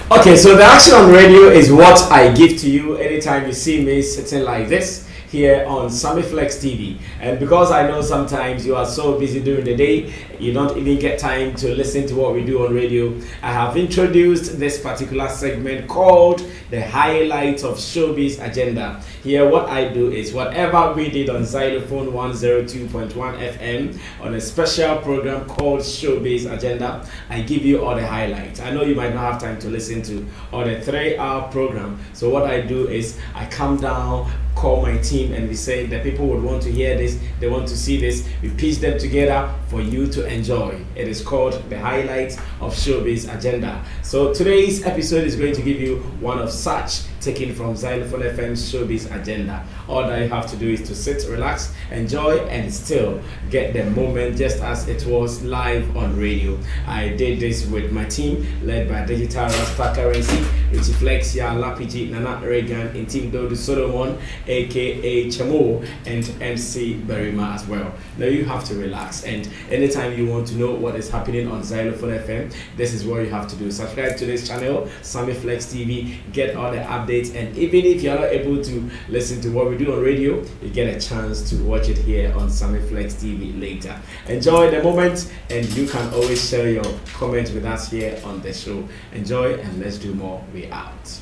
Okay, so the action on radio is what I give to you anytime you see me sitting like this here on Sammy Flex TV. And because I know sometimes you are so busy during the day, you don't even get time to listen to what we do on radio, I have introduced this particular segment called the highlights of Showbiz Agenda. Here what I do is whatever we did on Zylofon 102.1 FM on a special program called Showbiz Agenda, I give you all the highlights. I know you might not have time to listen to all the 3-hour program, so what I do is I come down, call my team, and we say the people would want to hear this, they want to see this, we piece them together for you to enjoy. It is called the highlights of Showbiz Agenda. So today's episode is going to give you one of such, taken from Zylofon FM's Showbiz Agenda. All that you have to do is to sit, relax, enjoy, and still get the moment just as it was live on radio. I did this with my team led by Digital Rasta Currency, Richie Flex, Lapiji, Nana Reagan, and Team Dodu Solomon, aka Chamo, and MC Berima as well. Now you have to relax, and anytime you want to know what is happening on Zylofon FM, this is what you have to do. Subscribe to this channel, Sammy Flex TV, get all the updates, and even if you are not able to listen to what we do on radio, you get a chance to watch it here on Sammy Flex TV later. Enjoy the moment, and you can always share your comments with us here on the show. Enjoy, and let's do more. We out.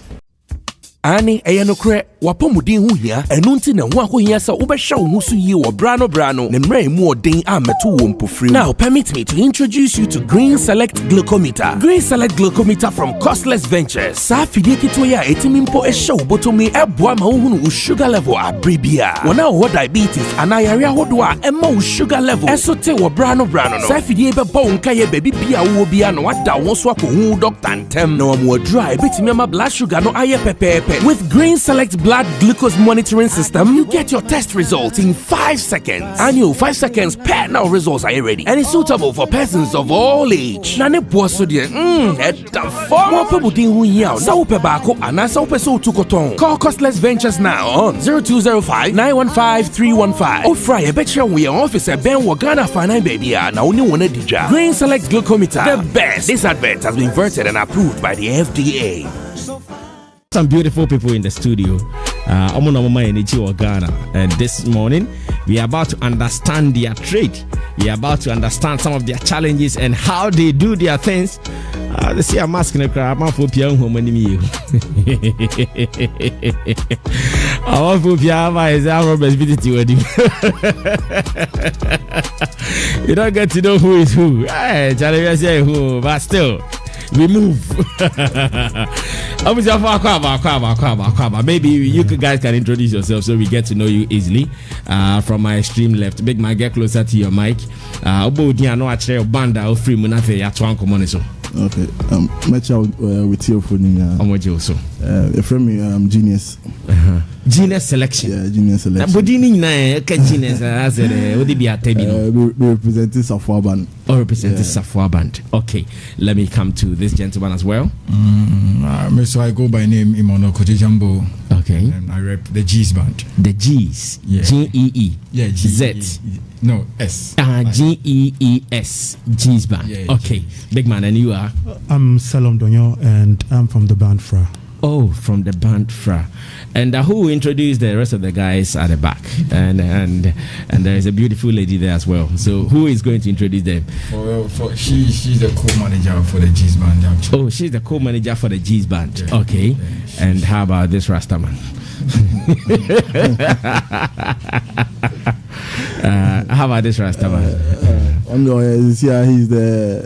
Ani eyanokre wapomudin hu hia enunti na ho ahohia sa ubehwa wo husu yi wo brano ne mra mu odin ameto wo mpofri. Now permit me to introduce you to Green Select Glucometer. Green Select Glucometer from Costless Ventures. Sa fidie kito ya etimimpo ehwa obotomi eboa ma wo hunu sugar level abribia. Wona wo diabetes anayare ahodo a emma wo sugar level esote wo brano no. Sa fidie bebo nka ye baby bia wo bia no wada wo so akohu doctor ntem na wo mo dry betimi ama blood sugar no aye pepepe. With Green Select Blood Glucose Monitoring System, you get your test results in 5 seconds. And you 5 seconds per now results are ready. And it's suitable for persons of all age. Nane boso die, Call Costless Ventures now on 0205-915-315. Or fry a betcha we are officer Ben Wagana Fana baby now only one dija. Green Select Glucometer, the best. This advert has been vetted and approved by the FDA. Some beautiful people in the studio. And this morning we are about to understand their trade. We are about to understand some of their challenges and how they do their things. They see I'm asking a crap. I'm for young woman. You don't get to know who is who. Hey, who, but still. We move. Maybe you guys can introduce yourself so we get to know you easily. From my extreme left, big man, get closer to your mic. Okay, match out with your phone. From me, Genius. Genius Selection. Yeah, Genius Selection. Genius representing Safwa Band. Oh, representing Safwa Band. Okay, let me come to this gentleman as well. So I go by name Imono Kojijambo. Okay. And I rep the G's Band. The G's. Yeah. G-E-E. Yeah, Z. No, S. G-E-E-S. G's Band. Yeah, okay. Big man, and you are? I'm Salom Donyo, and I'm from the band Fra. Oh, from the band Fra. And who introduced the rest of the guys at the back? And there is a beautiful lady there as well. So who is going to introduce them? She's the co-manager for the G's Band. Actually. Oh, she's the co-manager for the G's Band. Yeah. Okay. Yeah, and how about this Rastaman? How about this Rastaman? He's the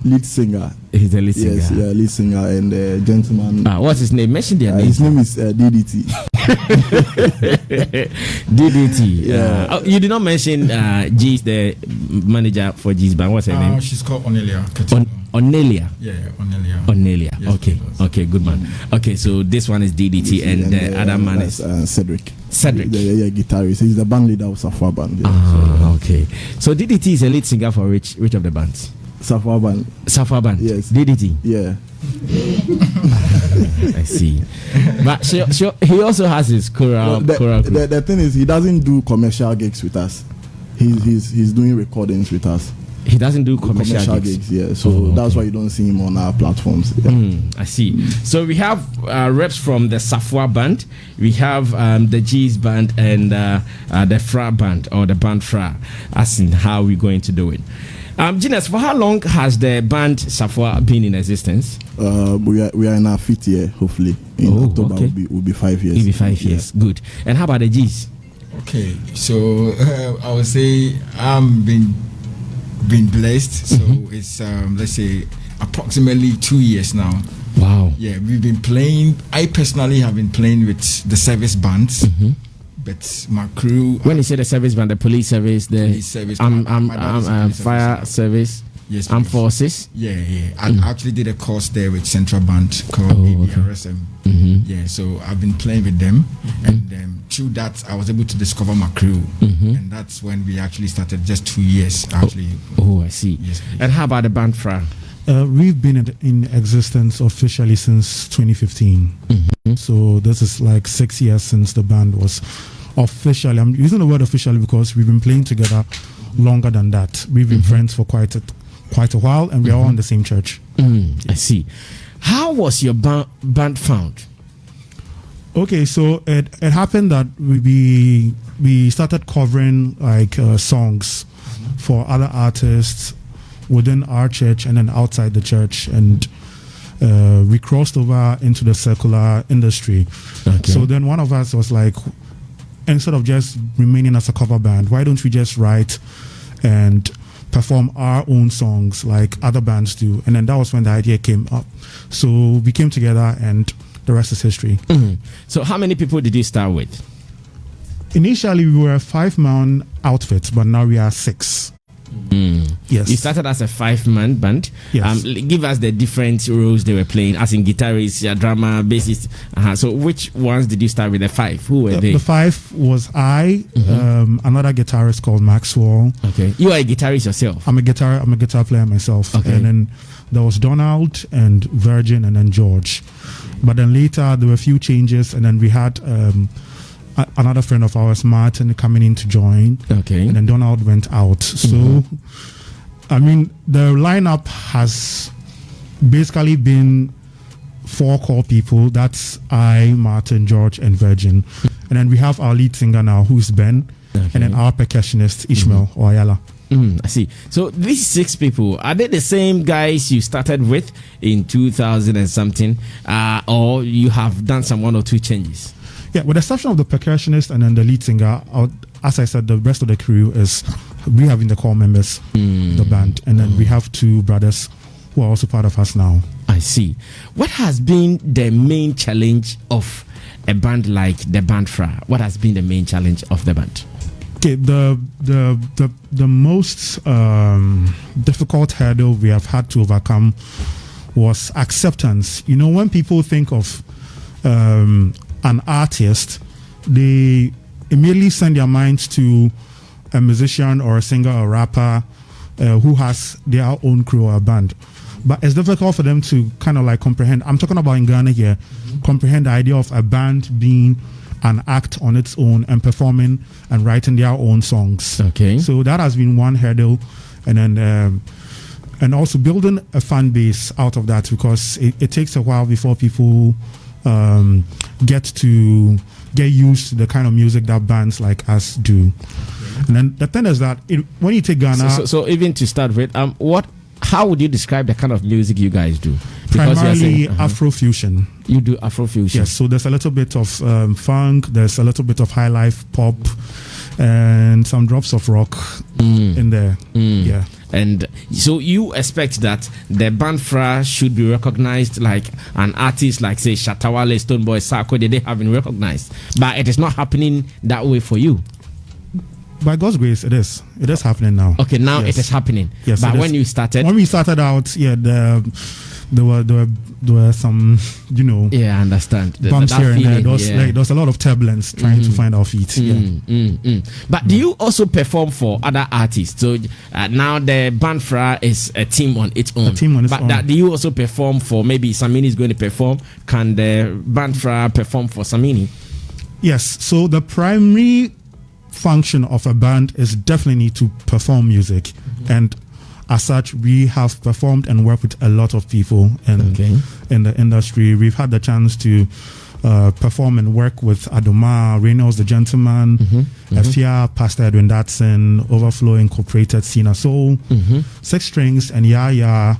lead singer. He's the lead singer. Yes, lead singer and gentleman. What's his name? Mention their name. His name is DDT. DDT. Yeah. You did not mention G's, the manager for G's Band. What's her name? She's called Onelia. Onelia. Yeah, Onelia. Onelia. Yes, Okay, good man. Okay, so this one is DDT and the other man is Cedric. The guitarist. He's the band leader of Safwa Band. Yeah, okay. So DDT is a lead singer for which of the bands? Safwa Band. Safwa Band. Yes. DDT. Yeah. I see. But he also has his choral. The thing is, he doesn't do commercial gigs with us. He's doing recordings with us. He doesn't do commercial gigs. Yeah, so that's why you don't see him on our platforms. Yeah. I see. So we have reps from the Safwa band, we have the G's band, and the Fra band, or the band Fra, as in how we're going to do it. Genius, for how long has the band Safwa been in existence? We are in our 5th year, hopefully. In October will be 5 years. It'll be 5 years. Good. And how about the G's? Okay, so I would say I'm been blessed. So it's let's say approximately 2 years now. Wow. Yeah, we've been playing. I personally have been playing with the service bands. But my crew. When you say the service band, the police service, the police service, fire service, yes, armed forces. Yeah. I actually did a course there with Central Band called ABRSM. Yeah, so I've been playing with them, and through that I was able to discover my crew, and that's when we actually started. Just 2 years actually. I see. Yes, and how about the band Fra? We've been in existence officially since 2015. So this is like 6 years since the band was officially. I'm using the word officially because we've been playing together longer than that. We've been friends for quite a while, and we're all in the same church. I see. How was your band found? Okay, so it happened that we started covering like songs for other artists within our church and then outside the church, and we crossed over into the secular industry. So then one of us was like, instead of just remaining as a cover band, why don't we just write and perform our own songs like other bands do? And then that was when the idea came up. So we came together, and the rest is history. So how many people did you start with? Initially we were a 5-man outfit, but now we are 6. Yes. You started as a 5-man band. Yes. Give us the different roles they were playing, as in guitarist, drummer, bassist. So which ones did you start with? The 5? Who were they? The 5 was I, another guitarist called Maxwell. Okay. You are a guitarist yourself? I'm a guitar player myself. Okay. And then there was Donald and Virgin and then George. But then later there were a few changes, and then we had another friend of ours, Martin, coming in to join. Okay. And then Donald went out. So, I mean, the lineup has basically been 4 core people. That's I, Martin, George, and Virgin. And then we have our lead singer now, who's Ben. And then our percussionist, Ishmael Wahala. I see. So these 6 people, are they the same guys you started with in 2000 and something? Or you have done some 1 or 2 changes? Yeah, with the exception of the percussionist and then the lead singer, as I said, the rest of the crew is we have in the core members, the band, and then we have 2 brothers who are also part of us now. I see. What has been the main challenge of a band like the band Fra? What has been the main challenge of the band? Okay, the most difficult hurdle we have had to overcome was acceptance. You know, when people think of an artist, they immediately send their minds to a musician or a singer or rapper who has their own crew or a band. But it's difficult for them to kind of like comprehend. I'm talking about in Ghana here, comprehend the idea of a band being an act on its own and performing and writing their own songs. Okay. So that has been one hurdle, and then and also building a fan base out of that, because it takes a while before people get used to the kind of music that bands like us do. And then the thing is that when you take Ghana, so even to start with, how would you describe the kind of music you guys do? Primarily Afrofusion. You do Afrofusion. Yes, so there's a little bit of funk, there's a little bit of high life pop, and some drops of rock in there. Yeah. And so you expect that the band Fra should be recognized like an artist, like say Shatawale, Stoneboy, Sako, they have been recognized, but it is not happening that way for you. By God's grace, it is. It is happening now. Okay, now yes. It is happening. Yes, but when we started out, yeah, there were some, you know, yeah, I understand. Bumps here and there. There was a lot of turbulence trying to find our feet. But do you also perform for other artists? So now the band Fra is a team on its own. But do you also perform for, maybe Samini is going to perform? Can the band Fra perform for Samini? Yes. So the primary function of a band is definitely to perform music, and as such, we have performed and worked with a lot of people in the industry. We've had the chance to perform and work with Adoma, Reynolds the Gentleman, Efia, Pastor Edwin Datson, Overflow Incorporated, Sina Soul, Six Strings, and Yeah.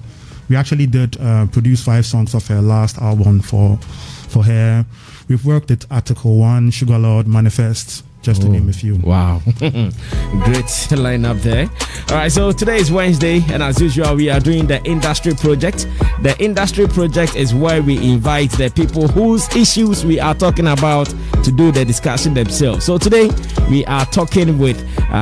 We actually did produce 5 songs of her last album for her. We've worked with Article 1, Sugar Lord, Manifest, just to name a few. Wow. Great lineup there. All right, so today is Wednesday, and as usual, we are doing the Industry Project. The Industry Project is where we invite the people whose issues we are talking about to do the discussion themselves. So today, we are talking with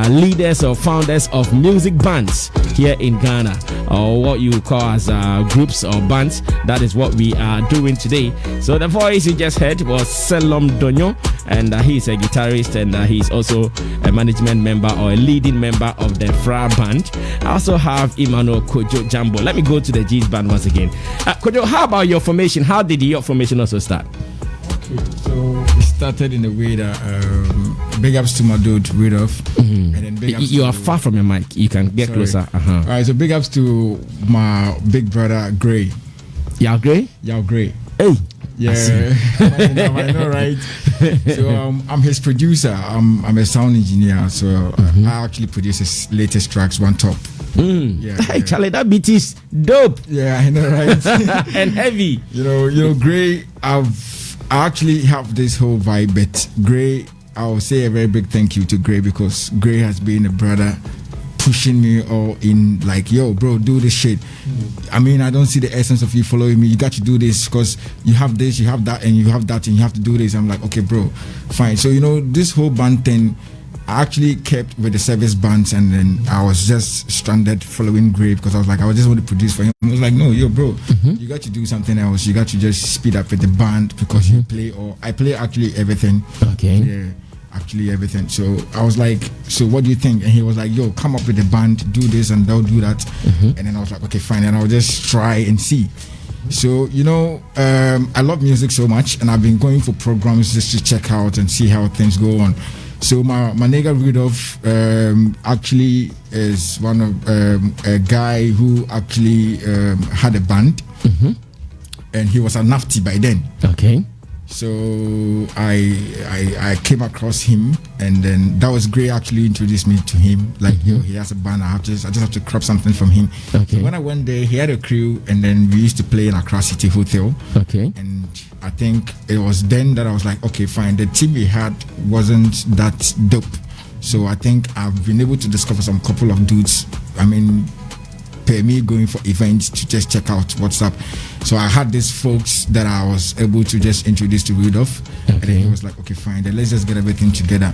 leaders or founders of music bands here in Ghana, or what you call as groups or bands. That is what we are doing today. So the voice you just heard was Selom Donyo, and he's a guitarist, and he's also a management member or a leading member of the Fra band. I also have Emmanuel Kojo Jambo. Let me go to the G's band once again. Kojo, how about your formation? How did your formation also start? Okay, so it started in a way that big ups to my dude Rudolph, and then big ups you are far from your mic. You can get closer. All right, so big ups to my big brother Gray. Yao Gray. Hey. Yeah, I know, right? So I'm his producer. I'm a sound engineer. So I actually produce his latest tracks, One Top. Hey, Charlie, that beat is dope. Yeah, I know, right? And heavy. You know, Gray. I actually have this whole vibe, but Gray, I'll say a very big thank you to Gray, because Gray has been a brother pushing me all in, like, yo, bro, do this shit. I mean, I don't see the essence of you following me. You got to do this because you have this, you have that, and you have that, and you have to do this. I'm like, okay, bro, fine. So, this whole band thing, I actually kept with the service bands, and then I was just stranded following Gray, because I was just want to produce for him. I was like, no, yo, bro, you got to do something else. You got to just speed up with the band, because you play, or I play actually everything. Okay. Yeah. Actually everything. So I was like, so what do you think? And he was like, yo, come up with a band, do this and they'll do that. And then I was like, okay, fine, and I'll just try and see. So I love music so much, and I've been going for programs just to check out and see how things go on. So my nigga Rudolph actually is one of a guy who actually had a band, and he was a nafty by then. Okay. So I came across him, and then that was Gray actually introduced me to him. Like, yo, he has a band. I just have to crop something from him. Okay. So when I went there, he had a crew, and then we used to play in Accra City Hotel. Okay. And I think it was then that I was like, okay, fine. The team we had wasn't that dope. So I think I've been able to discover some couple of dudes. I mean, pay me going for events to just check out what's up. So I had these folks that I was able to just introduce to Rudolph. Okay. And then he was like, okay, fine, then let's just get everything together.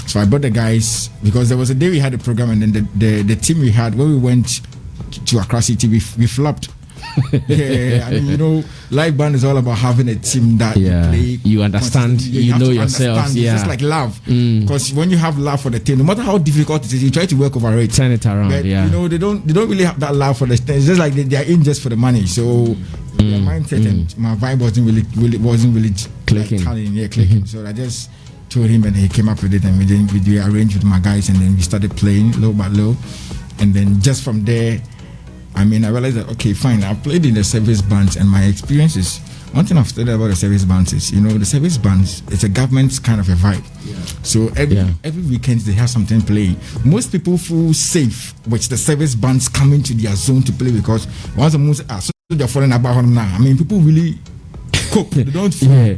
So I brought the guys, because there was a day we had a program, and then the team we had, when we went to Accra City, we flopped. Yeah, I mean, live band is all about having a team that you play. You understand, you know yourself. Yeah. It's just like love. Because when you have love for the thing, no matter how difficult it is, you try to work over it. Turn it around. But, yeah. They don't really have that love for the thing. It's just like they are in just for the money. So their mindset and my vibe wasn't really clicking. Clicking. So I just told him, and he came up with it, and we arranged with my guys, and then we started playing low by low, and then just from there, I mean, I realized that, okay, fine, I played in the service bands, and my experiences, one thing I've studied about the service bands is, the service bands, it's a government kind of a vibe. Yeah. So every weekend they have something playing. Most people feel safe with the service bands coming to their zone to play, because once the most they're falling about now. I mean, people really cope. They don't feel. Yeah.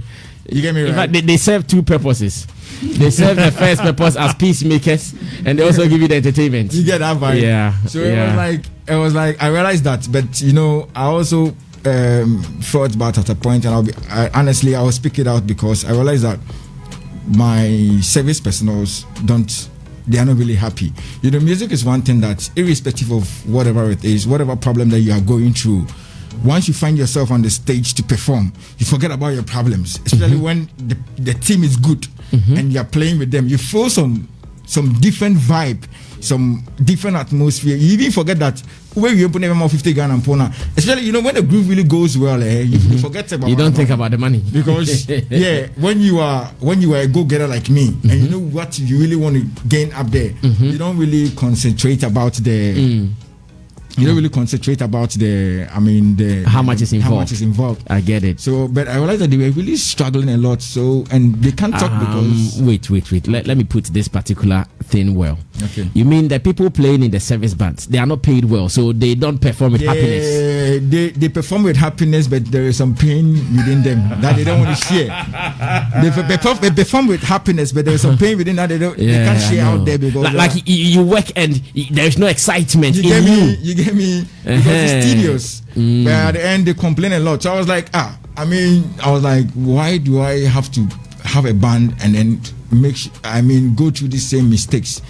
You get me right? In fact, they serve two purposes. They serve the first purpose as peacemakers, and they also give you the entertainment. You get that vibe. Yeah. So it was like I realized that, but I also thought about at a point, and honestly I will speak it out, because I realized that my service personals they are not really happy. Music is one thing that, irrespective of whatever it is, whatever problem that you are going through, once you find yourself on the stage to perform, you forget about your problems, especially when the team is good and you're playing with them. You feel some different vibe, some different atmosphere. You even forget that when you open every 50 Ghana and Pona, especially when the groove really goes well, you forget about. You don't think about the money, because when you are a go-getter like me, and you know what you really want to gain up there, you don't really concentrate about the You don't really concentrate about the how much is involved. How much is involved. I get it. So, but I realized that they were really struggling a lot. So, and they can't talk because. Wait. Let me put this particular thing well. Okay. You mean the people playing in the service bands, they are not paid well, so they don't perform with happiness. They perform with happiness, but there is some pain within them that they don't want to share. They perform with happiness, but there is some pain within that they can't share out there because like you work and there is no excitement you in you. You get me? Because it's tedious. But at the end they complain a lot. So I was like, why do I have to have a band and then go through the same mistakes?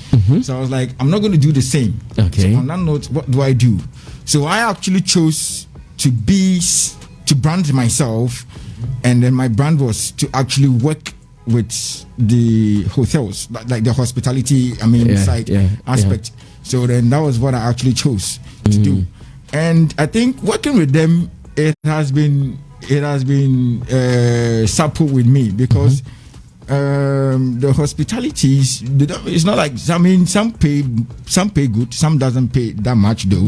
So I was like, I'm not going to do the same. Okay. So on that note, what do I do? So I actually chose to brand myself, and then my brand was to actually work with the hotels, like the hospitality side aspect. So then that was what I actually chose to do, and I think working with them, it has been supple with me because the hospitalities, it's not like some pay good, some doesn't pay that much though.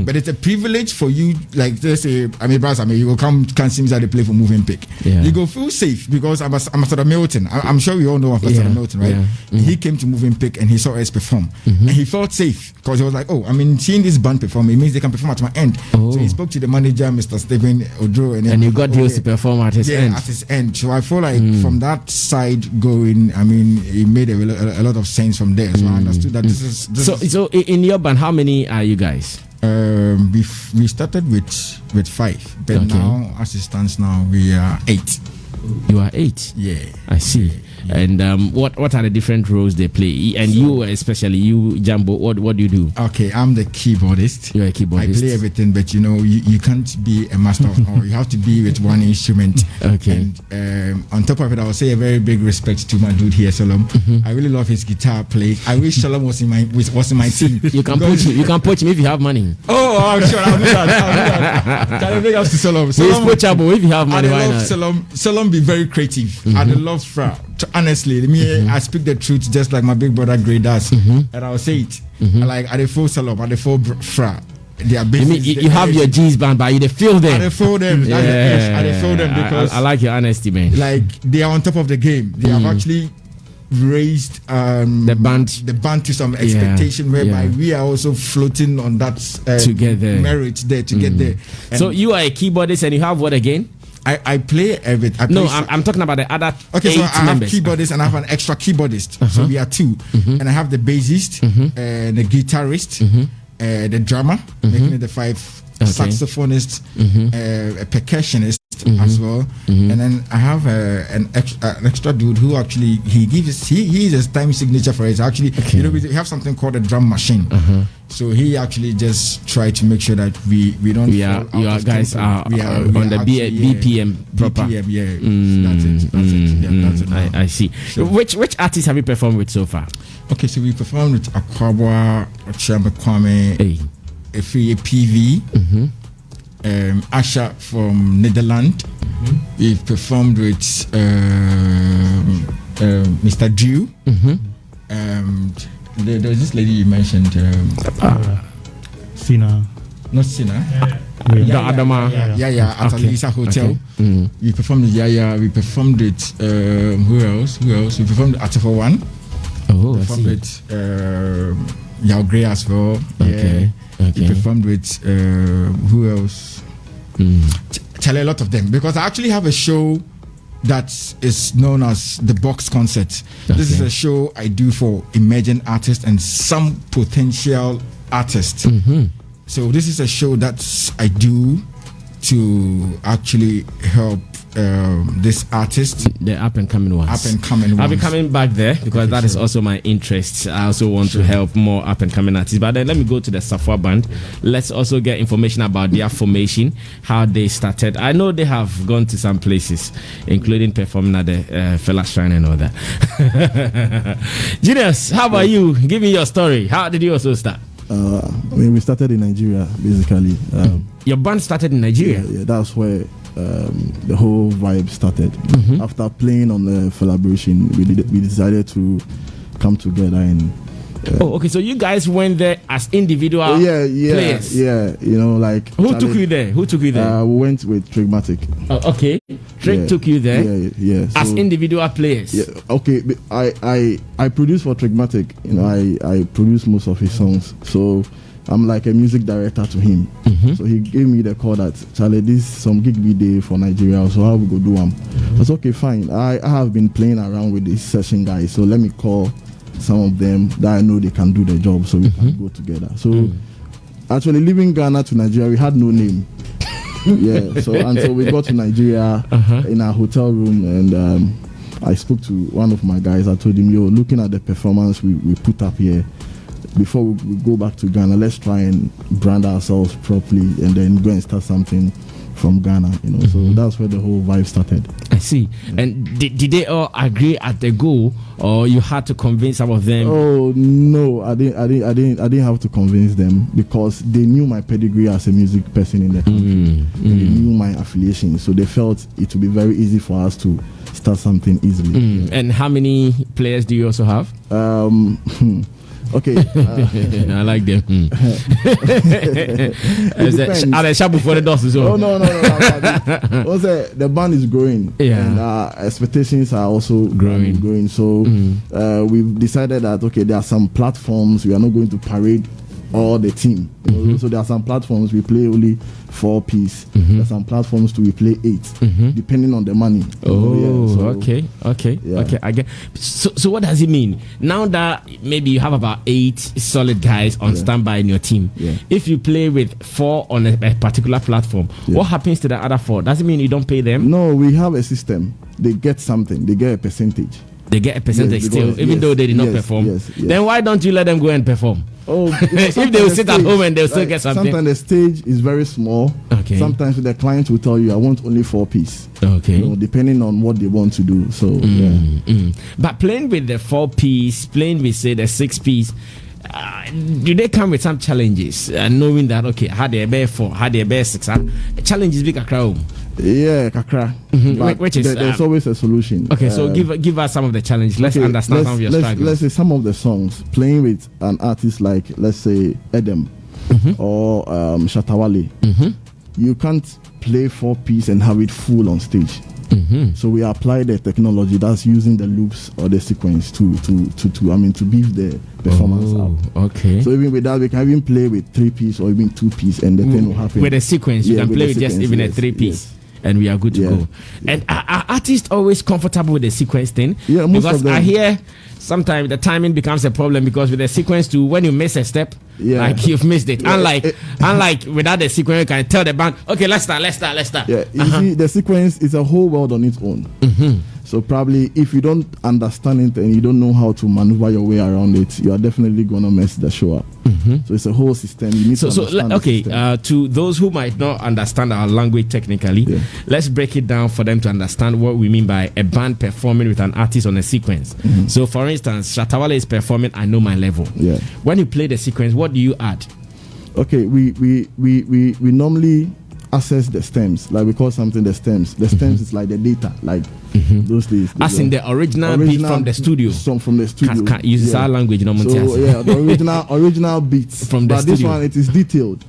But it's a privilege for you, like let's say you will come see me at the play for Moving Pick. You go feel safe because I'm Ambassador Milton. I'm sure we all know Ambassador Milton, right? He came to Moving Pick and he saw us perform, and he felt safe because he was like, seeing this band perform, it means they can perform at my end. So he spoke to the manager, Mr. Stephen Odro, and you got deals to perform at his end. At his end. So I feel like from that side going, it made a lot of sense from there. So I understood that So in your band, how many are you guys? We started with 5, but now as it stands now we are 8. You are 8. Yeah, I see. And what are the different roles they play? And you, especially you, Jambo, what do you do? Okay, I'm the keyboardist. You're a keyboardist. I play everything, but you can't be a master or you have to be with one instrument. Okay. And on top of it, I will say a very big respect to my dude here, Solom. I really love his guitar play. I wish Solom was in my team. You can poach him. You can poach him if you have money. Oh, I'm sure I'll do that. Can I bring us to Solom? He's poachable if you have money. I love Solom be very creative. I love Fra. Honestly, I speak the truth just like my big brother Gray does, and I'll say it. Like at the full Solom, at the full Fra. They are you have your G's band, but you feel them. I feel them. I feel them because I like your honesty, man. Like they are on top of the game. They have actually raised the band to some expectation whereby we are also floating on that together merit there to get there. And so you are a keyboardist and you have what again? I play everything. I'm talking about the other. Okay, so I members. have keyboardist and I have an extra keyboardist. So we are 2, and I have the bassist, the guitarist, the drummer, making it the 5. Saxophonist, a percussionist as well, and then I have an extra dude who actually he is a time signature for it. Actually, we have something called a drum machine. So he actually just try to make sure that we don't. You guys are on the BPM proper. BPM, that's it. I see. So, which artists have you performed with so far? Okay, so we performed with Akwabwa, Ochamba Kwame. Free PV, Asha from Netherlands. We've performed with Mr. Drew. There's this lady you mentioned. Sina. Not Sina. Yeah. At Alisa Hotel. Okay. We performed with Yaya. We performed with who else? We performed at for one. Oh, we performed with Yao Gray as well. Okay. We performed with who else? Tell a lot of them because I actually have a show that is known as the Box Concert. This is a show I do for emerging artists and some potential artists. So this is a show that I do to actually help this artist, the up and coming ones. I'll be coming back there because that is also my interest. I also want to help more up and coming artists. But then let me go to the Safwa band. Let's also get information about their formation, how they started. I know they have gone to some places, including performing at the Fella Shrine and all that. Genius, how about you? Give me your story. How did you also start? We started in Nigeria, basically. Your band started in Nigeria? Yeah, that's where the whole vibe started. After playing on the collaboration, we decided to come together and Oh, okay. So you guys went there as individual players. Yeah. You know, like who took you there? We went with Trigmatic. Oh, okay. Trig took you there. Yeah. As individual players. Yeah. Okay. I produce for Trigmatic. You know, I produce most of his songs. So I'm like a music director to him. So he gave me the call that Charlie, this some gig be day for Nigeria. So how we go do them? I was okay, fine. I have been playing around with these session guys. So let me call some of them that I know they can do the job, so we can go together. So actually leaving Ghana to Nigeria, we had no name. So we got to Nigeria in our hotel room, and I spoke to one of my guys. I told him, yo, looking at the performance we put up here, before we go back to Ghana, let's try and brand ourselves properly and then go and start something from Ghana, you know. So that's where the whole vibe started. I see. And did they all agree at the goal, or you had to convince some of them? Oh no, I didn't have to convince them, because they knew my pedigree as a music person in the country. They knew my affiliation, so they felt it would be very easy for us to start something easily. And how many players do you also have? Okay, I like them. For the dust. Oh no. Also, the band is growing, and our expectations are also growing. So we've decided that there are some platforms we are not going to parade all the team. So there are some platforms we play only 4-piece. There are some platforms we play 8, depending on the money. Okay. I get. So what does it mean now that maybe you have about 8 solid guys on standby in your team? If you play with 4 on a particular platform, what happens to the other 4? Does it mean you don't pay them? No, we have a system. They get something. They get a percentage. They get a percentage still, even though they did not perform. Then why don't you let them go and perform? If they will sit at home and they'll still get something. Sometimes the stage is very small. Sometimes the client will tell you, I want only 4-piece. Depending on what they want to do. So But playing with the 4-piece, playing with say the 6-piece, do they come with some challenges? Knowing that how they bear 4, how they bear 6, challenges big crowd. Yeah, kakra. Which is there's always a solution. Okay, so give us some of the challenges. Let's understand some of your struggles. Let's say some of the songs playing with an artist like, let's say, Edem or Shatawale. You can't play 4-piece and have it full on stage. So we apply the technology that's using the loops or the sequence to beef the performance up. Okay. So even with that, we can even play with 3-piece or even 2-piece, and the thing will happen. With a sequence, you can play with just even a 3-piece. And we are good to go. And are artists always comfortable with the sequence thing? Yeah, most because of them. I hear sometimes the timing becomes a problem, because with the sequence too, when you miss a step, like you've missed it. Unlike without the sequence, you can tell the band, okay, let's start. Yeah, you see, the sequence is a whole world on its own. So probably if you don't understand it and you don't know how to maneuver your way around it, you are definitely gonna mess the show up. So it's a whole system. You need to understand the system. To those who might not understand our language technically, let's break it down for them to understand what we mean by a band performing with an artist on a sequence. So for instance, Shatawale is performing I Know My Level. When you play the sequence, what do you add? Okay, we normally access the stems, like we call something the stems. The stems is like the data, like those days. As in the original beat from the studio. Song from the studio. Uses our language, So the original beats from the but studio. This one, it is detailed.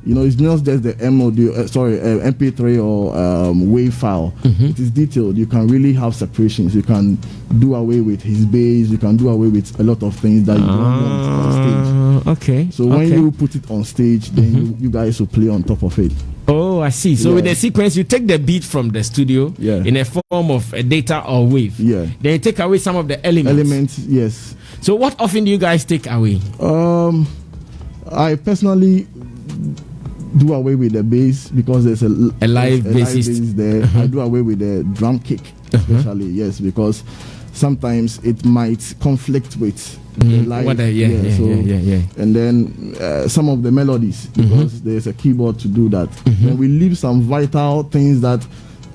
You know, it's not just the MP3 or wave file. It is detailed. You can really have separations. You can do away with his bass. You can do away with a lot of things that you don't want on stage. Okay. So when you put it on stage, then you guys will play on top of it. Oh, I see. So with the sequence, you take the beat from the studio in a form of a data or wave. Then you take away some of the elements. Yes. So what often do you guys take away? I personally do away with the bass, because there's a live bassist there. I do away with the drum kick, especially, yes, because sometimes it might conflict with the live. And then some of the melodies, because there's a keyboard to do that. And we leave some vital things that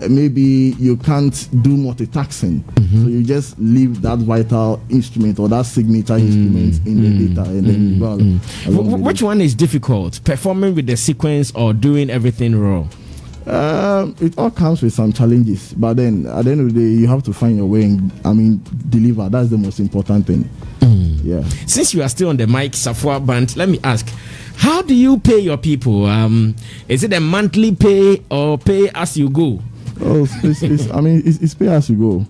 maybe you can't do multitasking. So you just leave that vital instrument or that signature instrument in the data, and then which one is difficult, performing with the sequence or doing everything raw? It all comes with some challenges, but then at the end of the day, you have to find your way and deliver. That's the most important thing. Yeah. Since you are still on the mic, Safwa Band, let me ask, how do you pay your people? Is it a monthly pay or pay as you go? Oh, it's pay as you go.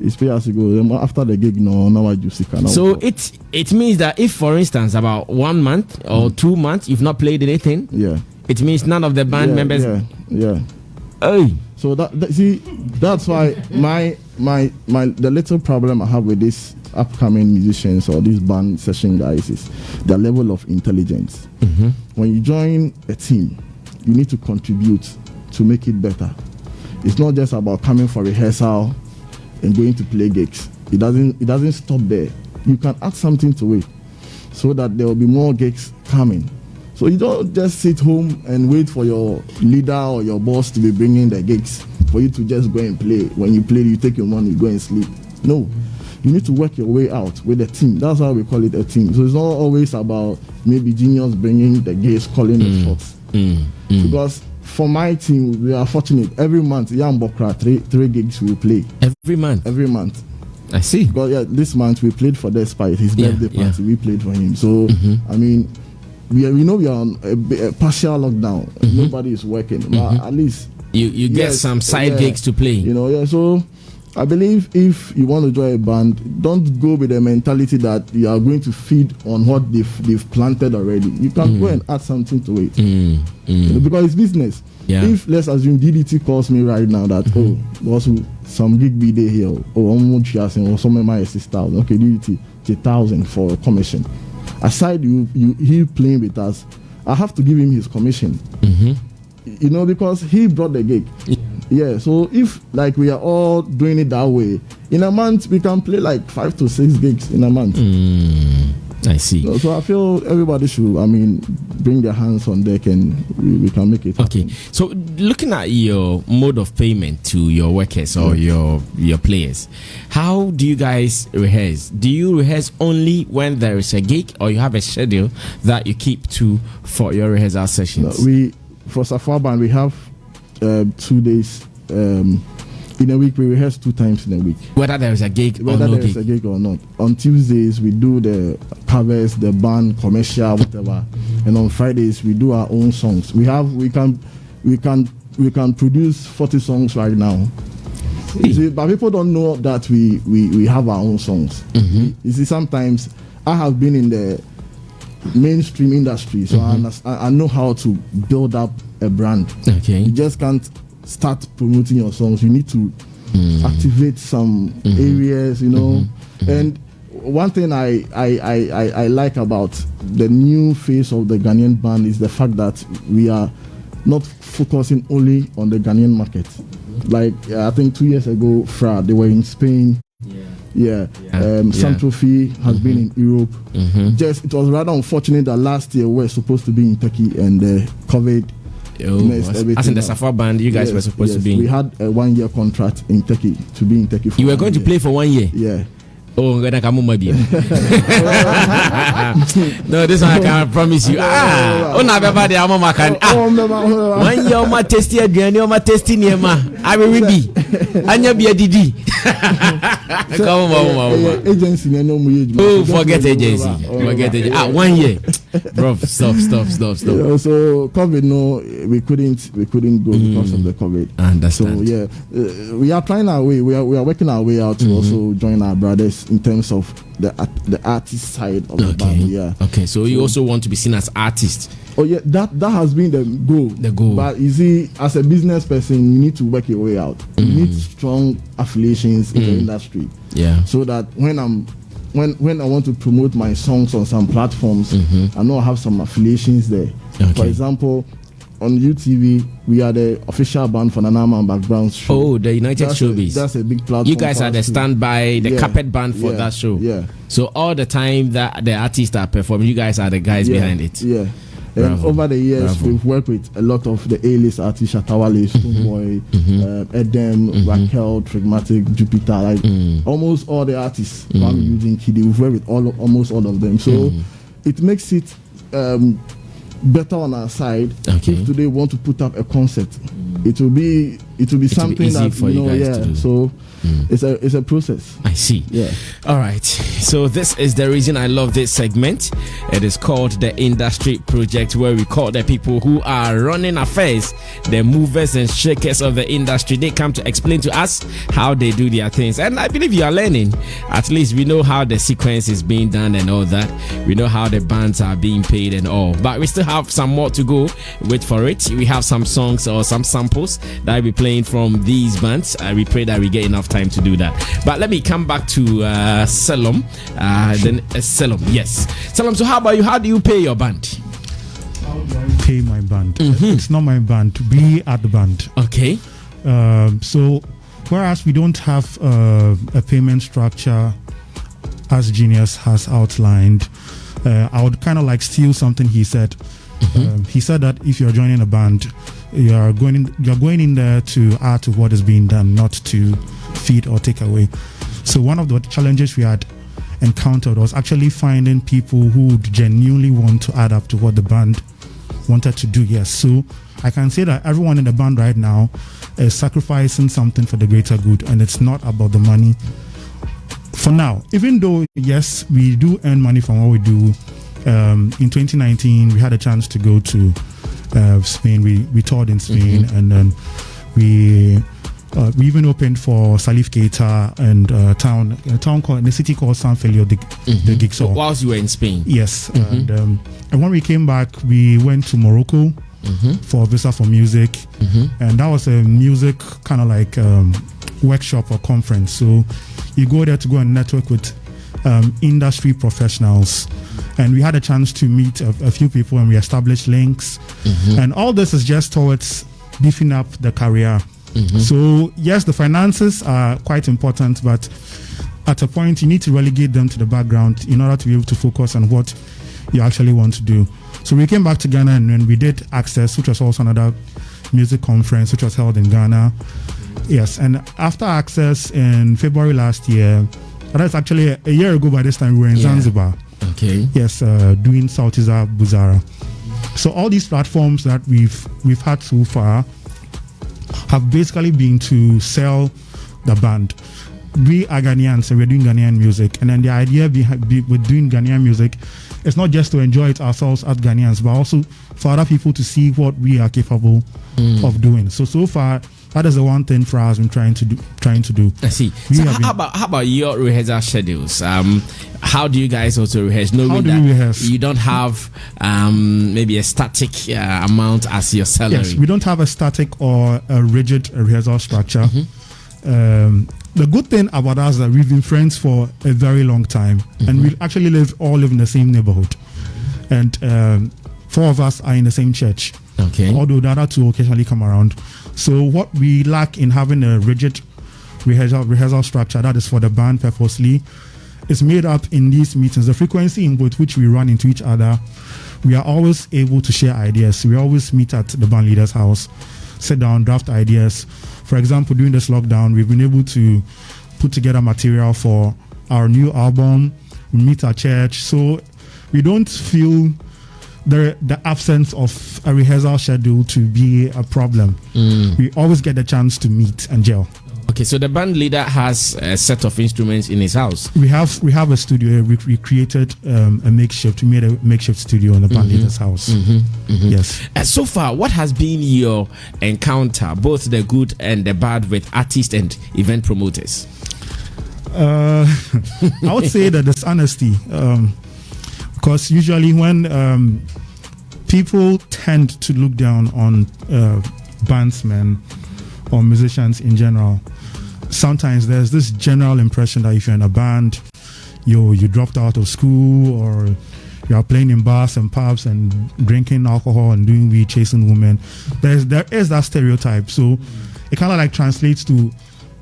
It's pay as you go. After the gig, no, I do sick. So it means that if, for instance, about 1 month or 2 months, you've not played anything. Yeah. It means none of the band members. Yeah. Oh. So that's why the little problem I have with these upcoming musicians or these band session guys is the level of intelligence. Mm-hmm. When you join a team, you need to contribute to make it better. It's not just about coming for rehearsal and going to play gigs. It doesn't stop there. You can add something to it so that there will be more gigs coming. So you don't just sit home and wait for your leader or your boss to be bringing the gigs for you to just go and play. When you play, you take your money, you go and sleep. No, you need to work your way out with a team. That's why we call it a team. So it's not always about maybe genius bringing the gigs, calling the shots. Because for my team, we are fortunate. Every month, Jan Bokra, three gigs we play. Every month. I see. Because this month we played for Despite, his birthday party. We played for him. So I mean, we know we are on a partial lockdown. Nobody is working. But at least you get some side gigs to play. So I believe if you want to join a band, don't go with the mentality that you are going to feed on what they've planted already. You can go and add something to it. Because it's business. Yeah. If, let's assume, DDT calls me right now that, also some gig be there here, or some of my sister, okay, DDT, 1,000 for a commission. Aside he playing with us, I have to give him his commission. Because he brought the gig. Yeah, so if like we are all doing it that way, in a month we can play like 5 to 6 gigs in a month. I see. So I feel everybody should, bring their hands on deck and we can make it happen. Okay, so looking at your mode of payment to your workers or your players, how do you guys rehearse? Do you rehearse only when there is a gig, or you have a schedule that you keep to for your rehearsal sessions? For Safwa Band, we have 2 days in a week. We rehearse 2 times in a week, whether there is a gig or not. On Tuesdays we do the covers, the band, commercial, whatever, and on Fridays we do our own songs. We can produce 40 songs right now. You see, but people don't know that we have our own songs. You see, sometimes I have been in the mainstream industry, so I know how to build up a brand. Okay, you just can't start promoting your songs. You need to activate some areas, And one thing I like about the new face of the Ghanaian band is the fact that we are not focusing only on the Ghanaian market. Like I think 2 years ago, they were in Spain. Santrofi has been in Europe. It was rather unfortunate that last year we were supposed to be in Turkey and COVID. As in the Safwa Band, you guys were supposed to be. We had a 1-year contract in Turkey to be in Turkey. You were going to play for 1 year. Yeah. Oh, no, this one I can promise you. 1 year, my tasty again, my tasty near ma. I will be. Anya be a DD. Come on, agency. Oh, forget agency. 1 year. Bro, stop. So COVID, we couldn't go because of the COVID. I understand. So we are trying our way. We are working our way out to also join our brothers in terms of the artist side of the band. Yeah. Okay. So you also want to be seen as artist. Oh yeah, that has been the goal. But you see, as a business person, you need to work your way out. You need strong affiliations in the industry. Yeah. So that when I want to promote my songs on some platforms, I know I have some affiliations there. Okay. For example, on UTV, we are the official band for Nanama and Background show. Oh, the United Showbiz. That's a big platform. You guys are the standby, the carpet band for that show. Yeah. So all the time that the artists are performing, you guys are the guys behind it. Yeah. And over the years, we've worked with a lot of the A-list artists, Shatawale, Stoneboy, Edem, Raquel, Trigmatic, Jupiter, almost all the artists. I'm using Kiddy. We've worked with almost all of them. So it makes it better on our side. Okay. If today we want to put up a concert, it will be something easy that for you guys to do. So it's a process. I see. Yeah. All right. So this is the reason I love this segment. It is called the Industry Project, where we call the people who are running affairs, the movers and shakers of the industry. They come to explain to us how they do their things. And I believe you are learning. At least we know how the sequence is being done and all that. We know how the bands are being paid and all. But we still have some more to go. Wait for it. We have some songs or some samples that I'll be playing from these bands. We pray that we get enough time to do that. But let me come back to Salom. Salom, yes. Salom, so how about you? How do you pay your band? How do I pay my band? It's not my band. We are the band. Okay. So whereas we don't have a payment structure as Genius has outlined, I would kind of like steal something he said. He said that if you're joining a band, you're going in there to add to what is being done, not to feed or take away. So one of the challenges we had encountered was actually finding people who would genuinely want to add up to what the band wanted to do. Yes, so I can say that everyone in the band right now is sacrificing something for the greater good, and it's not about the money for now. Even though, yes, we do earn money from what we do. In 2019, we had a chance to go to Spain. We toured in Spain, and then we even opened for Salif Keita and a town called, in the city called San Feliu, the gig. So whilst you were in Spain, yes, and when we came back, we went to Morocco for Visa for Music, and that was a music kind of like workshop or conference. So you go there to go and network with industry professionals, and we had a chance to meet a few people, and we established links, and all this is just towards beefing up the career. So yes, the finances are quite important, but at a point you need to relegate them to the background in order to be able to focus on what you actually want to do. So we came back to Ghana, and then we did Access, which was also another music conference which was held in Ghana. Yes, and after Access in February last year, that's actually a year ago by this time, we were in Zanzibar. Okay. Yes, doing Sautiza Buzara. So all these platforms that we've had so far have basically been to sell the band. We are Ghanaians, so we're doing Ghanaian music, and then the idea with doing Ghanaian music is not just to enjoy it ourselves as Ghanaians, but also for other people to see what we are capable of doing. So far, that is the one thing for us I'm trying to do. I see. So how about your rehearsal schedules? How do you guys also rehearse? Knowing that you don't have maybe a static amount as your salary. Yes, we don't have a static or a rigid rehearsal structure. The good thing about us is that we've been friends for a very long time, and we actually all live in the same neighborhood, and 4 of us are in the same church. Okay. Although the other 2 occasionally come around. So what we lack in having a rigid rehearsal structure that is for the band purposely is made up in these meetings. The frequency in which we run into each other, we are always able to share ideas. We always meet at the band leader's house, sit down, draft ideas. For example, during this lockdown, we've been able to put together material for our new album. We meet at church. So we don't feel the absence of a rehearsal schedule to be a problem. We always get the chance to meet and gel. Okay, so the band leader has a set of instruments in his house. We have a studio. We created a makeshift. We made a makeshift studio in the band leader's house. Yes. So far, what has been your encounter, both the good and the bad, with artists and event promoters? I would say that there's honesty. Because usually when people tend to look down on bandsmen or musicians in general, sometimes there's this general impression that if you're in a band, you dropped out of school, or you are playing in bars and pubs and drinking alcohol and doing weed, chasing women. There is that stereotype. So it kind of like translates to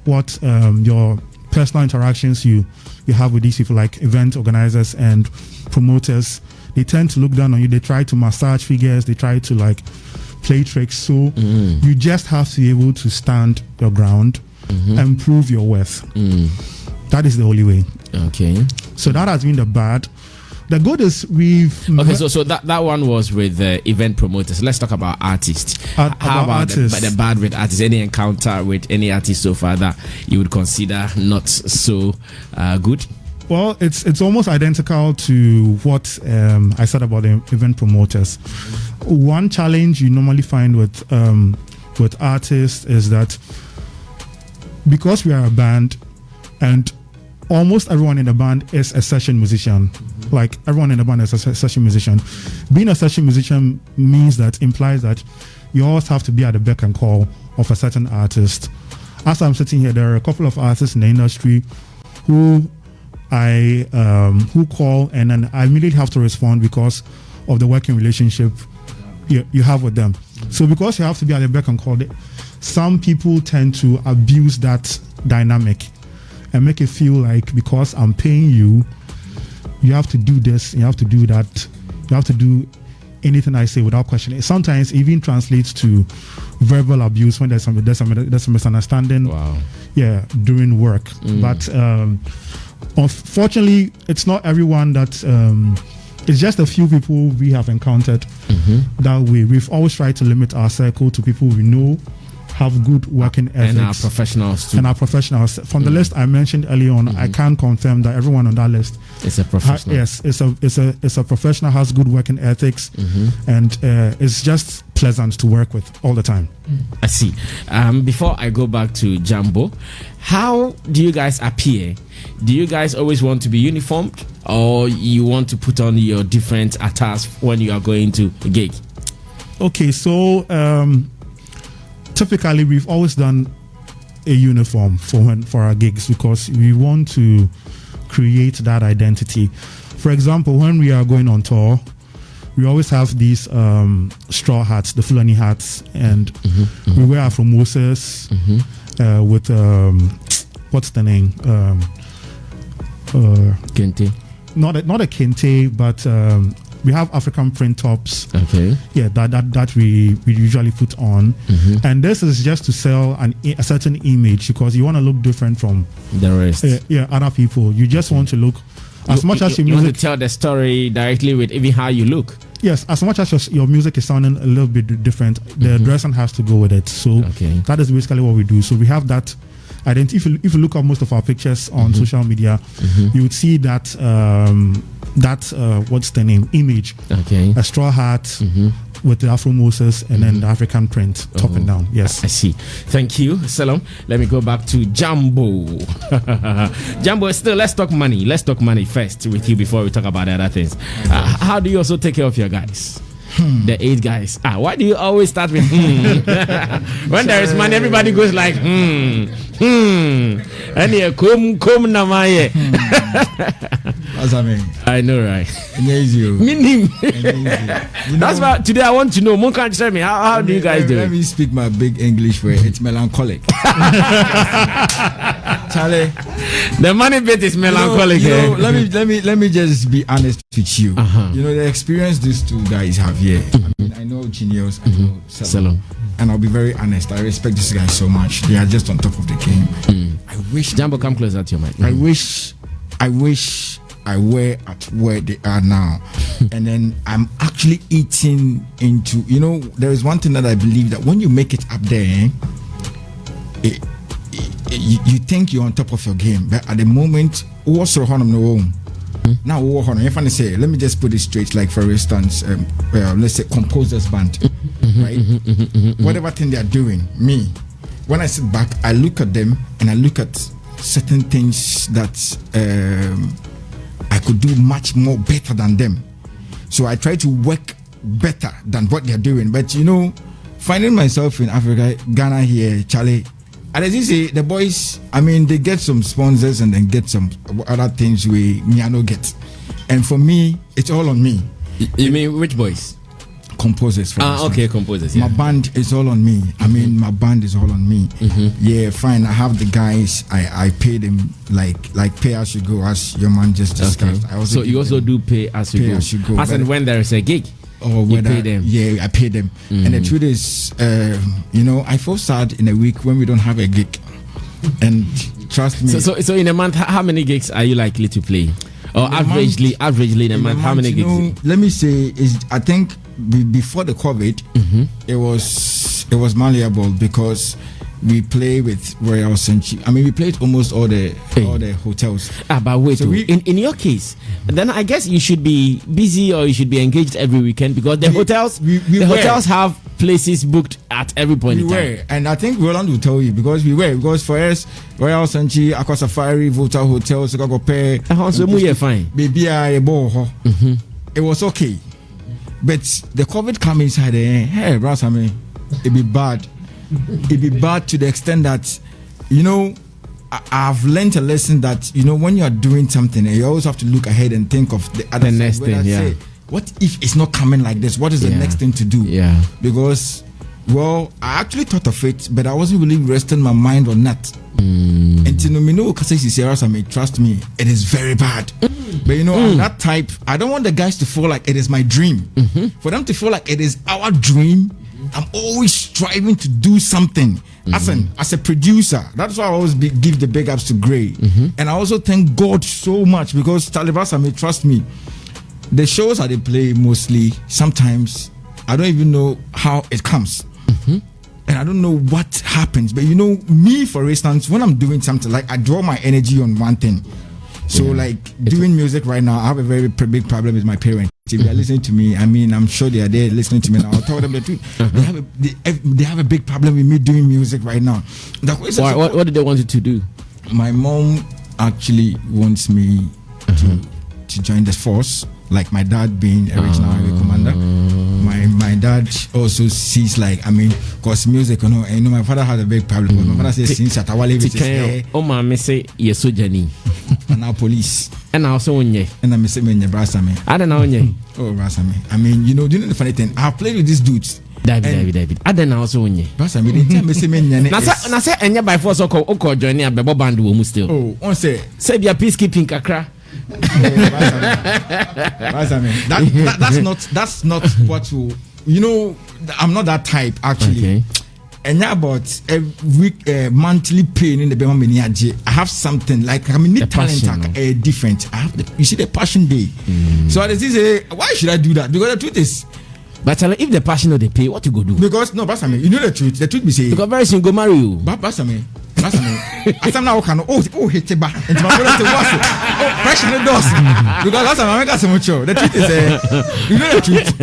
what your personal interactions you have with these people, like event organizers and promoters. They tend to look down on you. They try to massage figures. They try to like play tricks. So you just have to be able to stand your ground and prove your worth. That is the only way. Okay. So that has been the bad. The good is so that one was with event promoters. Let's talk about artists. How about artists? The bad with artists? Any encounter with any artist so far that you would consider not so good? Well, it's almost identical to what I said about the event promoters. One challenge you normally find with artists is that because we are a band and almost everyone in the band is a session musician, like everyone in the band is a session musician. Being a session musician implies that you always have to be at the beck and call of a certain artist. As I'm sitting here, there are a couple of artists in the industry who call, and then I immediately have to respond because of the working relationship you have with them. So because you have to be at the beck and call, some people tend to abuse that dynamic and make it feel like because I'm paying you, you have to do this, you have to do that, you have to do anything I say without questioning. Sometimes it even translates to verbal abuse when there's a misunderstanding. Wow. Yeah, during work. But unfortunately, it's not everyone that. It's just a few people we have encountered that way. We've always tried to limit our circle to people we know have good working ethics. And our professionals too. And our professionals. From the list I mentioned earlier on, I can confirm that everyone on that list is a professional. Yes, it's a professional, has good working ethics, and it's just pleasant to work with all the time. I see. Before I go back to Jambo, how do you guys appear? Do you guys always want to be uniformed, or you want to put on your different attires when you are going to a gig? Okay, so typically we've always done a uniform for our gigs because we want to create that identity. For example, when we are going on tour, we always have these straw hats, the Fulani hats, and we wear Afro Moses with what's the name? Kente. Not a kente, but we have African print tops. Okay. Yeah, that we usually put on, and this is just to sell a certain image because you want to look different from the rest. Other people. You just want to look as much as your music. You want to tell the story directly with even how you look. Yes, as much as your music is sounding a little bit different, the dressing has to go with it. So that is basically what we do. So we have that identity. If you look at most of our pictures on social media, you would see that what's the name? Image. Okay. A straw hat with the Afro Moses and then the African print top and down. Yes. I see. Thank you, Salom. Let me go back to Jambo. Jambo, still, let's talk money. Let's talk money first with you before we talk about other things. How do you also take care of your guys? The 8 guys. Why do you always start with when there is money, everybody goes like and you come namaye. I know, right? Meaning. That's why today I want to know. Mon can't tell me how do you guys do it? Let me speak my big English way. It's melancholic. Charlie, the money bit is melancholic. Let me just be honest with you. You know the experience these 2 guys have here. I know Genius, I know Salom. And I'll be very honest, I respect these guys so much. They are just on top of the game. I wish Jambo, come closer to your mic. I wish I were at where they are now. And then I'm actually eating into, there is one thing that I believe that when you make it up there, you think you're on top of your game, but at the moment, now if I say, let me just put it straight, like for instance, let's say composers band, right? Whatever thing they are doing, me, when I sit back, I look at them and I look at certain things that I could do much more better than them. So I try to work better than what they're doing. But finding myself in Africa, Ghana here, Charlie, and as you say, the boys, they get some sponsors and then get some other things me I don't get. And for me, it's all on me. You mean which boys? Composers. Okay, composers. Yeah. My band is all on me. My band is all on me. Yeah, fine. I have the guys. I pay them like pay as you go, as your man just discussed. Okay. So you also do pay as you go. As and when there is a gig. Or you pay them. Yeah, I pay them. And the truth is, I feel sad in a week when we don't have a gig. And trust me. So in a month, how many gigs are you likely to play? Or averagely in a month, how many gigs? Let me say, I think before the COVID, it was malleable because we play with Royal Senchi. I mean, we played almost all the hotels. But wait, So in your case, then I guess you should be busy or you should be engaged every weekend because the hotels hotels have places booked at every point in time. And I think Roland will tell you because for us, Royal Senchi, Aqua Safari, Volta Hotel, Chicago Pay. Fine. Baby, it was okay. But the COVID come inside there. Hey, Brasame, it be bad. It be bad to the extent that, you know, I've learned a lesson that, you know, when you are doing something, you always have to look ahead and think of the other next thing. Yeah. Say, what if it's not coming like this? What is the next thing to do? Yeah. Because, well, I actually thought of it, but I wasn't really resting my mind on that. And you know, trust me, it is very bad. But you know, I'm that type. I don't want the guys to feel like it is my dream. For them to feel like it is our dream, I'm always striving to do something. As a producer, that's why I always give the big ups to Gray. And I also thank God so much because Talibasa may trust me. The shows that they play mostly, sometimes I don't even know how it comes. And I don't know what happens. But you know, me, for instance, when I'm doing something, like I draw my energy on one thing. So like doing music right now, I have a very big problem with my parents. If they are listening to me, I mean, I'm sure they are there listening to me now. I'll tell them the truth. They have a big problem with me doing music right now. What do they want you to do? My mom actually wants me to join the force, like my dad being a regional highway commander. My dad also sees, like, I mean, because music, you know, my father had a big problem. My father says, since Atawale with his hair. Oh, my say, yes, so Jenny. And now police. And also on ye. And I'm saying, Brasame. I don't know on ye. Oh, Brasame. I mean, you know, do you know the funny thing? I've played with these dudes. David. I don't know also on ye. Brasame, they tell me, say, na say, enya by force, oko join a bebo band wo still. Oh, on say be a peacekeeping kakra. That's not what you know. I'm not that type actually. Okay. And now about a week monthly pay in the Bema. I have something like I mean the talent different. I have you see the passion day. So I say why should I do that? Because the truth is, but if the passion or they pay, what you go do? Because no, Basame, you know the truth. The truth be say because very soon go marry you. Basame. Asam now can hit it back into my brother to watch it. Pressure the doors because last time I make so much. The truth is, you know the truth.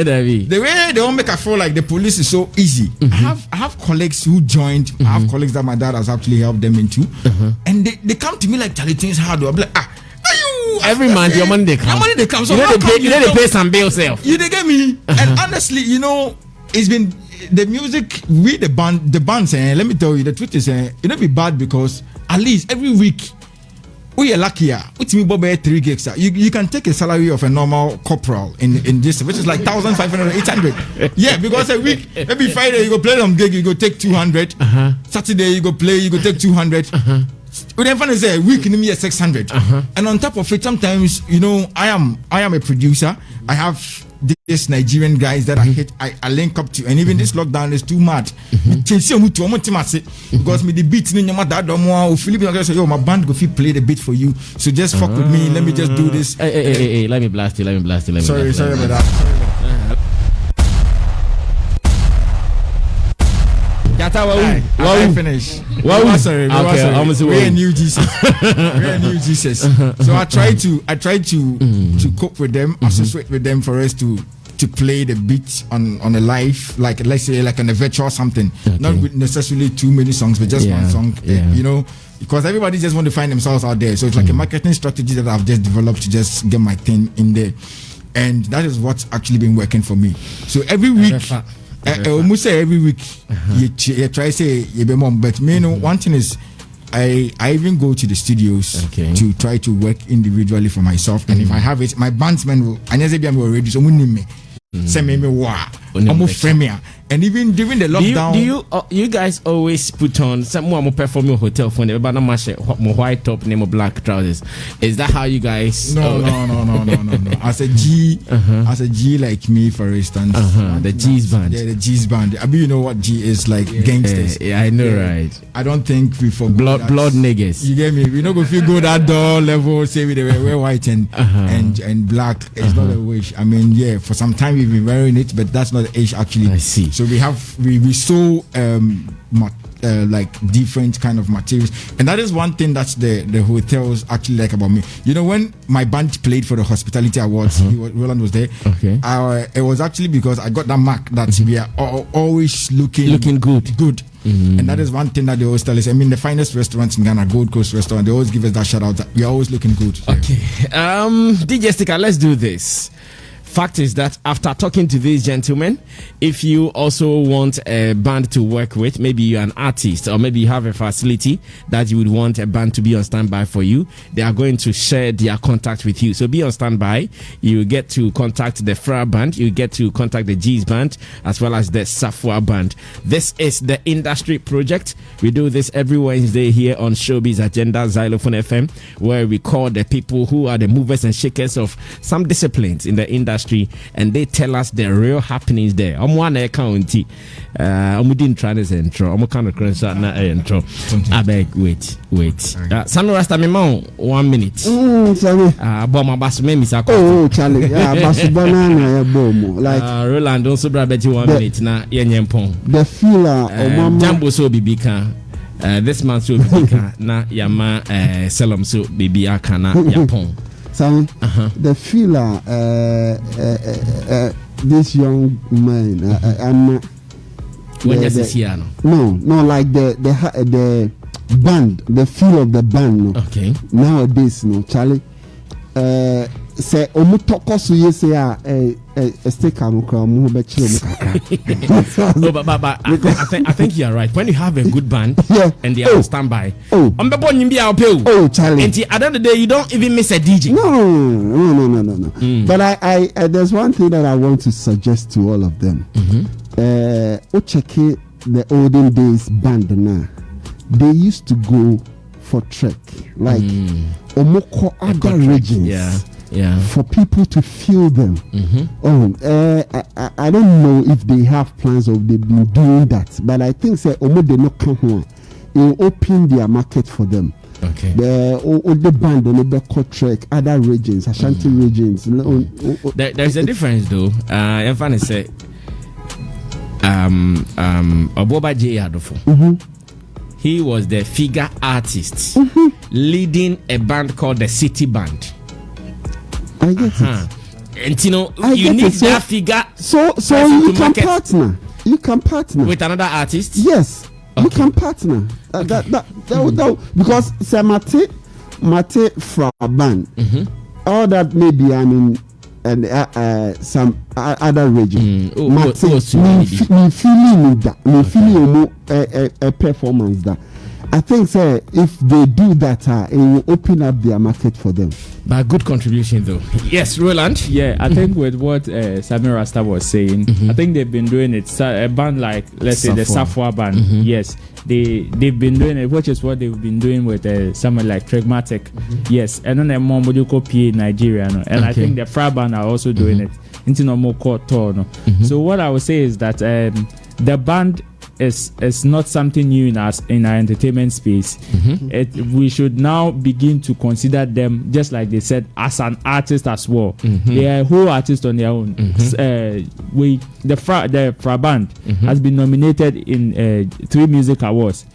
The way they won't make I feel like the police is so easy. I have colleagues who joined. I have colleagues that my dad has actually helped them into, and they come to me like Charlie things hard. I'm like every month your money they come. So you know they pay some bills self. You they get me, and honestly, you know, it's been. The music, the band saying, let me tell you, the truth is, it don't be bad because at least every week we are luckier. With me, Bob 3 gigs. You can take a salary of a normal corporal in this, which is like 1,500, 800. Yeah, because a week, every Friday you go play some gig, you go take 200. Saturday you go play, you go take 200. We then find say a week in me 600. And on top of it, sometimes you know I am a producer. I have these Nigerian guys that I link up to, and even this lockdown is too mad. Because me the beat in your dad or Philippines say, yo, my band go play the beat for you. So just fuck with me. Let me just do this. Hey, let me blast you. Sorry about that. I finish. Sorry. We're a new Jesus. So I try to cope with them, associate with them for us to play the beat on a live, like let's say like on a virtual something, not with necessarily too many songs, but just one song. You know, because everybody just want to find themselves out there. So it's like a marketing strategy that I've just developed to just get my thing in there, and that is what's actually been working for me. So every week. Almost every week you try say you be mom, but me know one thing is I even go to the studios to try to work individually for myself, and if I have it, my bandsmen will I never be already so me send me almost frame and even during the lockdown. Do you guys always put on someone performing hotel phone but not much white top name or black trousers? Is that how you guys No. As a G like me, for instance, the G's band. Yeah, the G's band. I mean, you know what G is like, gangsters. Yeah, I know, right? I don't think we forgot blood niggas. You get me? We not go feel go that door level. Say we wear white and black. It's not a wish. I mean, yeah, for some time we've been wearing it, but that's not the age actually. I see. So we saw like different kind of materials, and that is one thing that the hotels actually like about me. You know, when my band played for the Hospitality Awards, Roland was there. Okay. It was actually because I got that mark that we are always looking good. And that is one thing that they always tell us. I mean, the finest restaurants in Ghana, Gold Coast Restaurant, they always give us that shout out that we are always looking good. Okay. DJ Sticker, let's do this. Fact is that after talking to these gentlemen, if you also want a band to work with, maybe you're an artist or maybe you have a facility that you would want a band to be on standby for you, they are going to share their contact with you. So be on standby. You get to contact the Fra band, you get to contact the G's band, as well as the Safwa band. This is the industry project. We do this every Wednesday here on Showbiz Agenda, Zylofon FM, where we call the people who are the movers and shakers of some disciplines in the industry, and they tell us the real happenings there. I'm one county. We didn't try this intro. I'm kind of crazy na intro. I beg, wait. Sammy Rasta me 1 minute. Sammy. Bomb bass me Mr. Oh, Charlie. Yeah, bass banana bomb. Like Roland don't so bra bet 1 minute na yenyempon. The feeler Jambo so bibika. This man so bibika na yama Selom so bibi aka na yapon. Sammy, the feeler, this young man, when you see here, no, like the band, the feel of the band. No. Okay. Nowadays, no, Charlie. Say omutoko so you say stick am kra mu be chire mu kakra. No, but I think you are right. When you have a good band and they are on standby, oh Charlie, and at the end of the day you don't even miss a DJ. No. But I there's one thing that I want to suggest to all of them. Check the olden days band now. They used to go for trek like omoko other regions. Yeah. For people to feel them. I don't know if they have plans or they've been doing that, but I think say omo they no come here. It will open their market for them. Okay. The band and the trek other regions, Ashanti regions. There's a difference though. I'm funny say Oboba J Adofo. He was the figure artist leading a band called the City Band. I get it. And you know, you need that figure. So you can partner. You can partner with another artist. Yes, okay. You can partner. That because say Mate from a band. All that maybe I mean, and some other region. Me feeling that. Me feeling a performance that. I think, sir, if they do that, it will open up their market for them. But good contribution, though. Yes, Roland. Yeah, I think with what Sammy Rasta was saying, I think they've been doing it. A band like, let's say, the Safwa band. Yes, they've been doing it, which is what they've been doing with someone like Tregmatic. Yes, and then more Moduko PA Nigeria, no? And I think the Fra band are also doing it. Into no more court tour, no? So what I would say is that the band is not something new in our entertainment space. We should now begin to consider them, just like they said, as an artist as well. They are a whole artist on their own. The Fra band has been nominated in 3 music awards,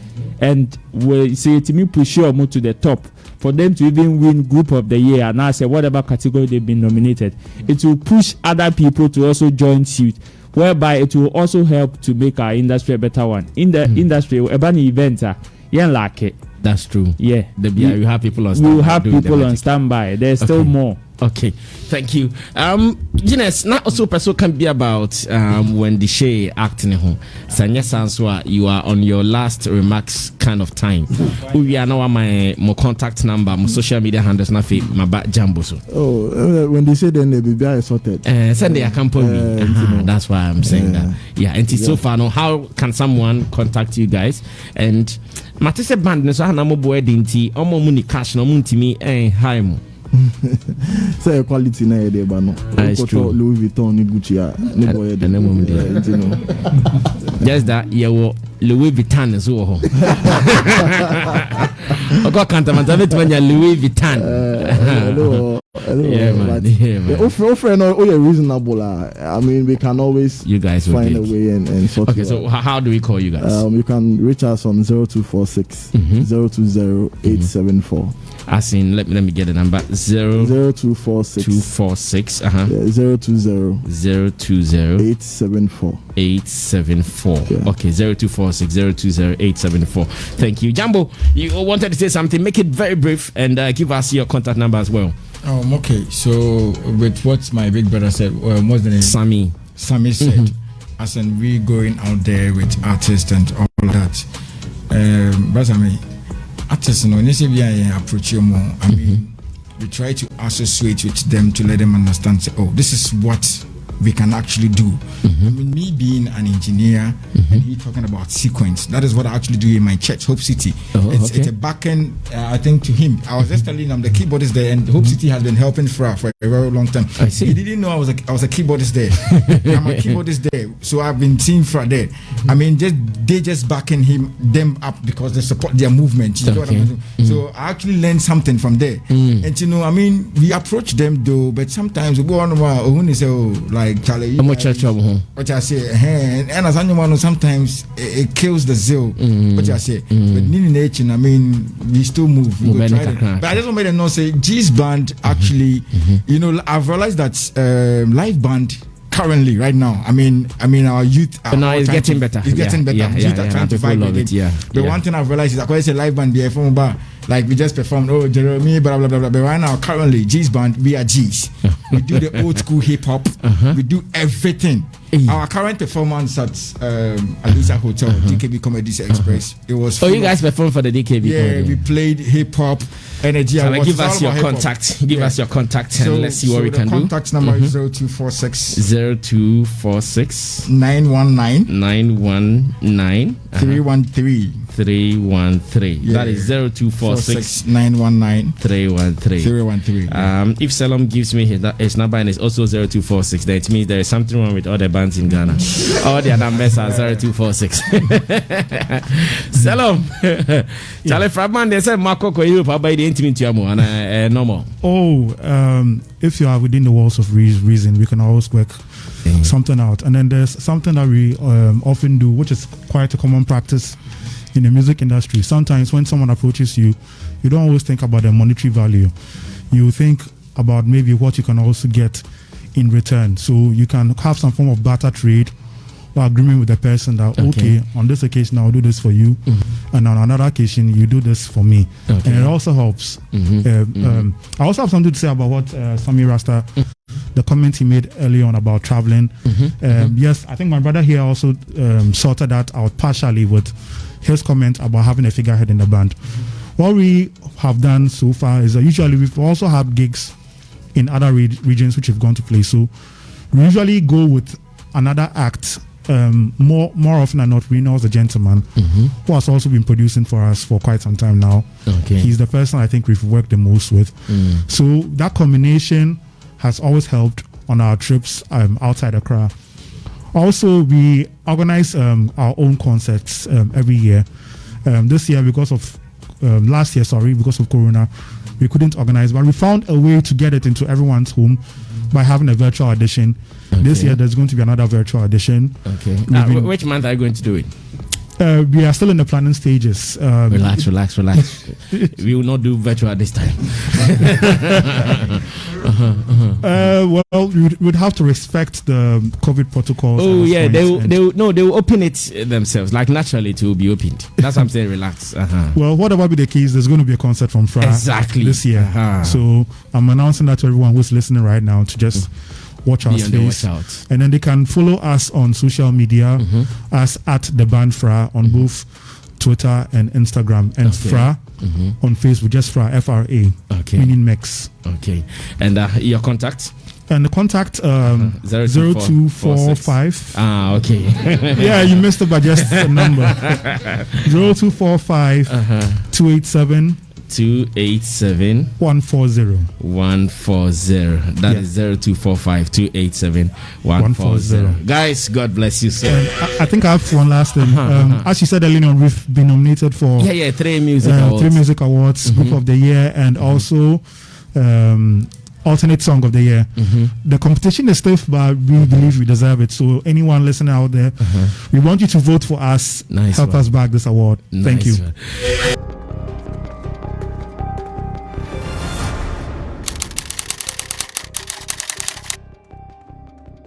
and we say to me push them to the top. For them to even win Group of the Year and I say whatever category they've been nominated, it will push other people to also join suit, whereby it will also help to make our industry a better one. In the industry, about events, like it. That's true. Yeah. You have people on standby. You have people on standby. There's still more. Okay, thank you. Guinness, not also person can be about when the Shay acting home. Sanya Sanswa, you are on your last remarks kind of time. We are now my contact number, my social media handles, nothing, my back jambo. So. When they say then they be very sorted. Sunday I can put me. That's why I'm saying that. Yeah, and so far now, how can someone contact you guys? And Matisse band, so I'm boy dinty, money cash, no muntimi, hi mo. Say quality na ede ba no. That's true. Louis Vuitton ni Gucci ya. Just that Louis Vuitton as well. Okay, can't Louis Vuitton. Yeah, man. Reasonable. I mean, we can always you guys find a way and sort. Okay, so how do we call you guys? You can reach us on 0246 020 874. As in, let me get the number 0246 246 020 874. 874. Yeah. Okay, 0246 020 874. Thank you, Jambo. You wanted to say something? Make it very brief and give us your contact number as well. Okay. So with what my big brother said, what's the name? Sammy said, as in we going out there with artists and all that. But I mean, artists, you know, approach you more. I mean, we try to associate with them to let them understand. Say, oh, this is what we can actually do. I mean, me being an engineer and he talking about sequence, that is what I actually do in my church, Hope City. It's a back end, I think, to him. I was just telling him the keyboard is there, and Hope City has been helping Fra for a very long time. I see. He didn't know I was a keyboardist there. I'm a keyboardist there, so I've been seeing Fra there. I mean, they just backing them up because they support their movement. You know what I mean? So I actually learned something from there. And you know, I mean, we approach them though, but sometimes we go on when they say, oh, like Charlie, what I say, and as anyone, sometimes it kills the zeal. What I say, but in nature, I mean, we still move. We go try it. But I just want to know, say, G's band actually, you know, I've realized that live band currently, right now, I mean, our youth are now it's getting better. It's getting better. Youth are trying to vibe with it. But one thing I've realized is that when I say live band, be from bar. Like we just performed, oh Jeremy, blah blah blah blah. But right now, currently, G's band, we are G's. We do the old school hip hop. We do everything. Our current performance at Alisa Hotel, DKB Comedy Express, it was. Oh, you guys performed for the DKB? Yeah, we played hip hop, energy. So give us your contact. Give us your contact, and let's see what we can do. The contact number is 0246 919 313. 313. Yeah. That is 0246 919 313. If Salom gives me his number and it's also 0246, then it means there is something wrong with all the bands in Ghana. All their numbers are 0246. Salom, Charlie Fragman, they said Marco Koyu by the intimate and normal. If you are within the walls of reason, we can always work something out. And then there's something that we often do, which is quite a common practice in the music industry. Sometimes when someone approaches you, you don't always think about the monetary value. You think about maybe what you can also get in return. So you can have some form of barter trade or agreement with the person that, okay, on this occasion I'll do this for you, and on another occasion you do this for me. And it also helps. I also have something to say about what Sammy Rasta, the comment he made earlier on about traveling. Yes, I think my brother here also sorted that out partially with his comment about having a figurehead in the band. What we have done so far is that usually we've also had gigs in other regions which have gone to play. So we usually go with another act. More often than not, Reno is a gentleman who has also been producing for us for quite some time now. He's the person I think we've worked the most with. So that combination has always helped on our trips outside Accra. Also, we organize our own concerts every year. This year, because of because of Corona, we couldn't organize, but we found a way to get it into everyone's home by having a virtual audition. This year, there's going to be another virtual audition. Which month are you going to do it? We are still in the planning stages. Relax. We will not do virtual this time. Well, we would have to respect the COVID protocols. Oh yeah, they will open it themselves. Like naturally, it will be opened. That's what I'm saying. Relax. Well, whatever be the case, there's going to be a concert from Fra this year. So I'm announcing that to everyone who's listening right now to just watch our space, and then they can follow us on social media as at the band Fra on both Twitter and Instagram, and Fra on Facebook, just Fra, F-R-A, meaning mix. And your contact? And the contact 0245. Yeah, you missed it, but just the number 0245 287 287 140. 140. That is 0245 287 140. Guys, God bless you, sir. I think I have one last thing. As you said earlier on, we've been nominated for 3 music awards. 3 music awards, Group of the Year, and also alternate song of the year. The competition is stiff, but we believe we deserve it. So anyone listening out there, we want you to vote for us. Help us back this award. Thank you.